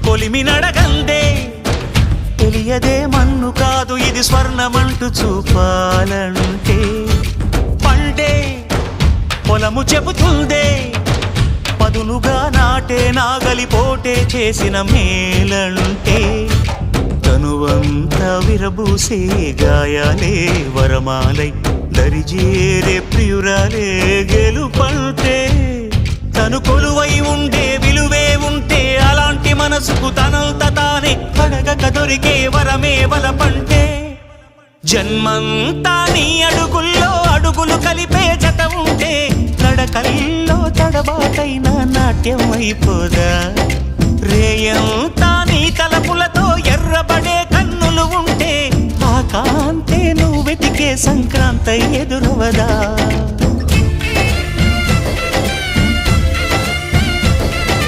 కొలిమి నడగందే తెలియదే మన్ను కాదు ఇది స్వర్ణమంటూ చూపాలంటే పండే పొలము చెబుతుందే పదునుగా నాటే నాగలిపోటే చేసిన మేలంటే తనువంతా విరబూసే గాయాలే వరమాలై దరిజేరే ప్రియురాలే గెలుపంటే తను కొలువై ఉండే విలువే ఉంటే అలాంటి మనసుకు తనంత తానే అడగక దొరికే వరమే వలపంటే జన్మంతా నీ అడుగుల్లో అడుగులు కలిపే జత ఉంటే నడకల్లో తడబాటైన నాట్యం అయిపోదా రేయంతా నీ తలపులతో ఎర్రబడే కన్నులు ఉంటే ఆ కాంతే నువ్వు వెతికే సంక్రాంతి ఎదురవదా